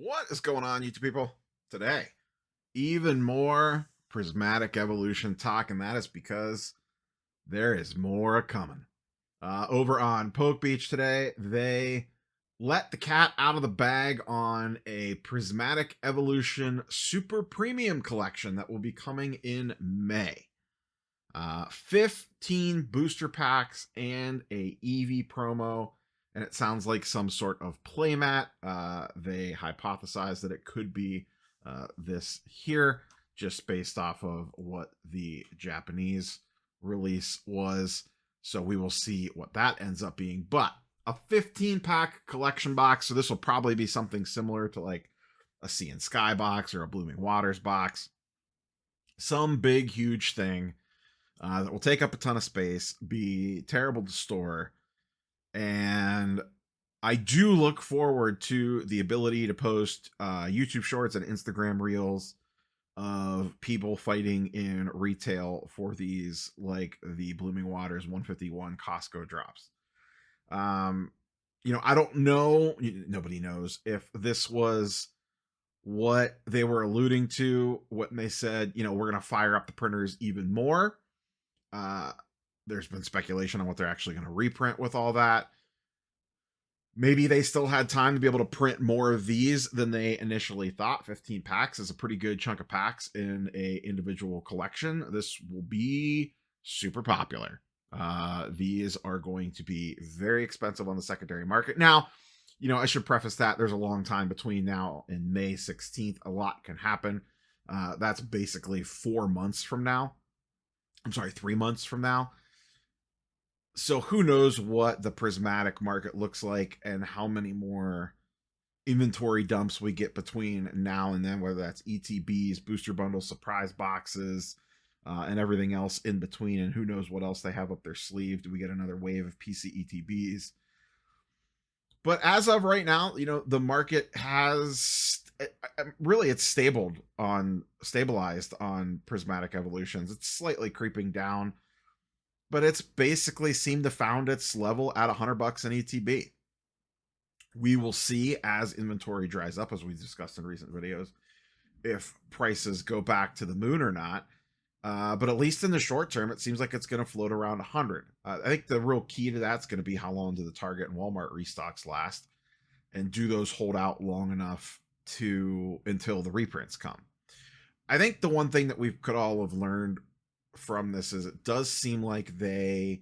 What is going on, YouTube people? Today, even more Prismatic Evolution talk, and that is because there is more coming. Over on Poke Beach today, they let the cat out of the bag on a Prismatic Evolution Super Premium collection that will be coming in May. 15 booster packs and a Eevee promo, and it sounds like some sort of playmat. They hypothesized that it could be this here, just based off of what the Japanese release was. So we will see what that ends up being. But a 15 pack collection box, so this will probably be something similar to like a Sea and Sky box or a Blooming Waters box. Some big, huge thing that will take up a ton of space, be terrible to store, and I do look forward to the ability to post YouTube Shorts and Instagram Reels of people fighting in retail for these, like the Blooming Waters 151 Costco drops. I don't know, nobody knows if this was what they were alluding to when they said, we're going to fire up the printers even more. There's been speculation on what they're actually going to reprint with all that. Maybe they still had time to be able to print more of these than they initially thought. 15 packs is a pretty good chunk of packs in a individual collection. This will be super popular. These are going to be very expensive on the secondary market. Now, I should preface that there's a long time between now and May 16th. A lot can happen. That's basically 4 months from now. I'm sorry, 3 months from now. So who knows what the prismatic market looks like and how many more inventory dumps we get between now and then, whether that's ETBs, booster bundles, surprise boxes, and everything else in between. And who knows what else they have up their sleeve. Do we get another wave of PC ETBs? But as of right now, the market has really, it's stabilized on Prismatic Evolutions. It's slightly creeping down, but it's basically seemed to found its level at $100 in ETB. We will see as inventory dries up, as we discussed in recent videos, if prices go back to the moon or not. But at least in the short term, it seems like it's going to float around 100. I think the real key to that's going to be how long do the Target and Walmart restocks last, and do those hold out long enough until the reprints come. I think the one thing that we could all have learned from this is it does seem like there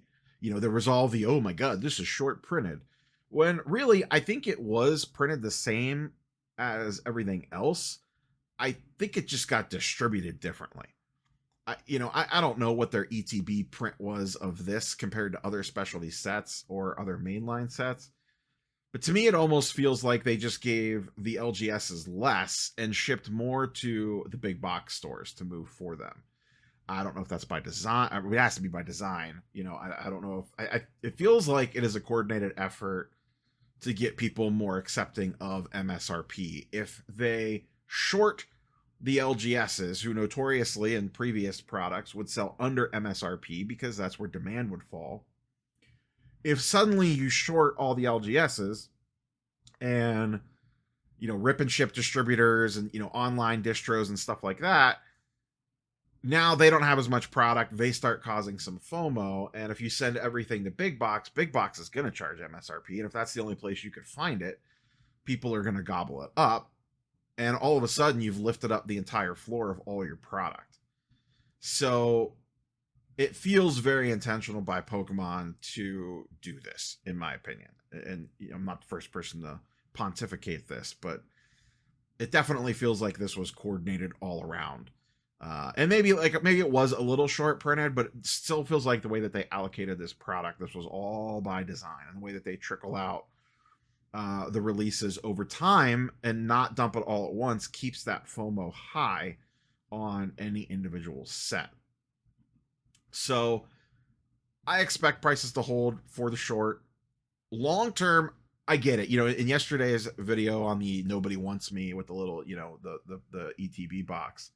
was all the, oh my god, this is short printed, when really I think it was printed the same as everything else. I think it just got distributed differently. I don't know what their ETB print was of this compared to other specialty sets or other mainline sets, but to me it almost feels like they just gave the LGSs less and shipped more to the big box stores to move for them. I don't know if that's by design. I mean, it has to be by design. I don't know if it feels like it is a coordinated effort to get people more accepting of MSRP. If they short the LGSs, who notoriously in previous products would sell under MSRP because that's where demand would fall, if suddenly you short all the LGSs and rip and ship distributors and online distros and stuff like that, now they don't have as much product. They start causing some FOMO. And if you send everything to big box is going to charge MSRP. And if that's the only place you could find it, people are going to gobble it up. And all of a sudden you've lifted up the entire floor of all your product. So it feels very intentional by Pokemon to do this, in my opinion. And I'm not the first person to pontificate this, but it definitely feels like this was coordinated all around. And maybe it was a little short printed, but it still feels like the way that they allocated this product, this was all by design, and the way that they trickle out the releases over time and not dump it all at once keeps that FOMO high on any individual set. So I expect prices to hold for the short. Long term, I get it. In yesterday's video on the Nobody Wants Me with the little, the ETB box,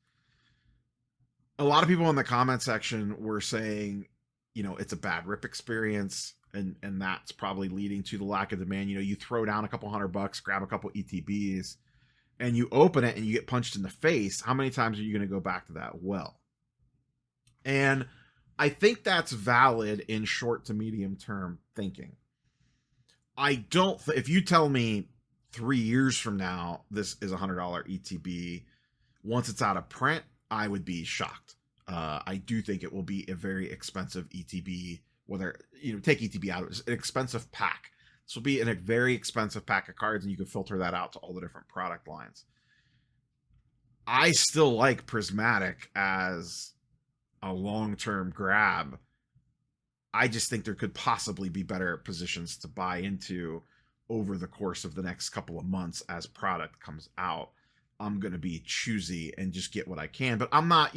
a lot of people in the comment section were saying, it's a bad rip experience, and that's probably leading to the lack of demand. You throw down a couple $100, grab a couple ETBs, and you open it and you get punched in the face, how many times are you going to go back to that well? And I think that's valid in short to medium term thinking. I don't, if you tell me 3 years from now, this is $100 ETB, once it's out of print, I would be shocked. I do think it will be a very expensive ETB, whether, take ETB out, it's an expensive pack. This will be in a very expensive pack of cards, and you can filter that out to all the different product lines. I still like Prismatic as a long-term grab. I just think there could possibly be better positions to buy into over the course of the next couple of months as product comes out. I'm going to be choosy and just get what I can. But I'm not,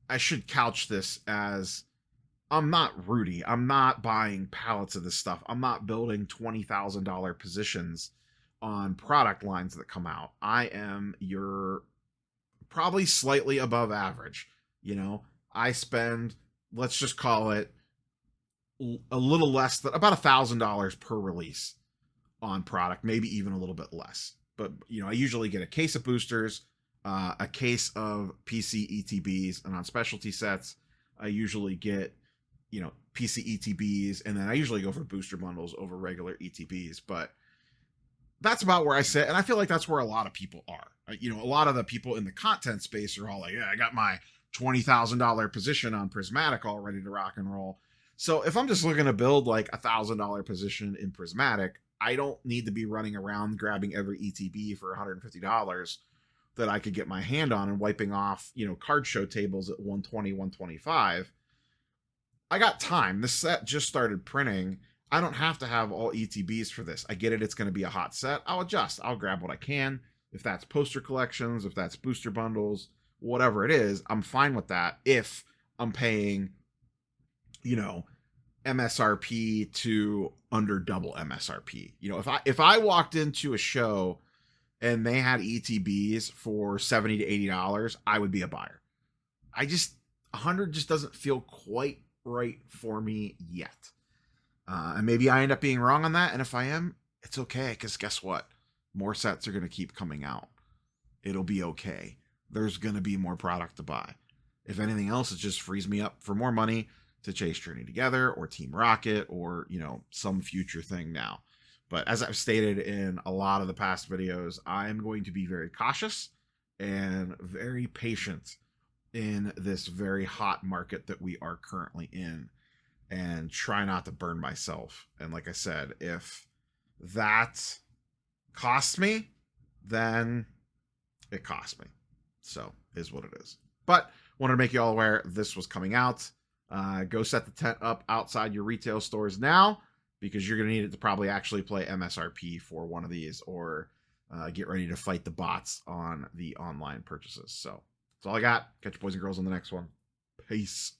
I should couch this as I'm not Rudy. I'm not buying pallets of this stuff. I'm not building $20,000 positions on product lines that come out. I am your probably slightly above average. I spend, let's just call it a little less than about $1,000 per release on product, maybe even a little bit less. But, I usually get a case of boosters, a case of PC ETBs, and on specialty sets, I usually get, PC ETBs, and then I usually go for booster bundles over regular ETBs. But that's about where I sit, and I feel like that's where a lot of people are. A lot of the people in the content space are all like, yeah, I got my $20,000 position on Prismatic all ready to rock and roll. So if I'm just looking to build like $1,000 position in Prismatic, I don't need to be running around grabbing every ETB for $150 that I could get my hand on and wiping off, card show tables at 120, 125. I got time. This set just started printing. I don't have to have all ETBs for this. I get it. It's going to be a hot set. I'll adjust. I'll grab what I can. If that's poster collections, if that's booster bundles, whatever it is, I'm fine with that if I'm paying, MSRP to under double MSRP. If I walked into a show and they had ETBs for $70 to $80, I would be a buyer. 100 just doesn't feel quite right for me yet. And maybe I end up being wrong on that. And if I am, it's okay. Because guess what? More sets are going to keep coming out. It'll be okay. There's going to be more product to buy. If anything else, it just frees me up for more money to chase Journey Together or Team Rocket or, some future thing now. But as I've stated in a lot of the past videos, I'm going to be very cautious and very patient in this very hot market that we are currently in, and try not to burn myself. And like I said, if that costs me, then it costs me. So is what it is. But wanted to make you all aware this was coming out. Go set the tent up outside your retail stores now, because you're going to need it to probably actually play MSRP for one of these, or get ready to fight the bots on the online purchases. So that's all I got. Catch you boys and girls on the next one. Peace.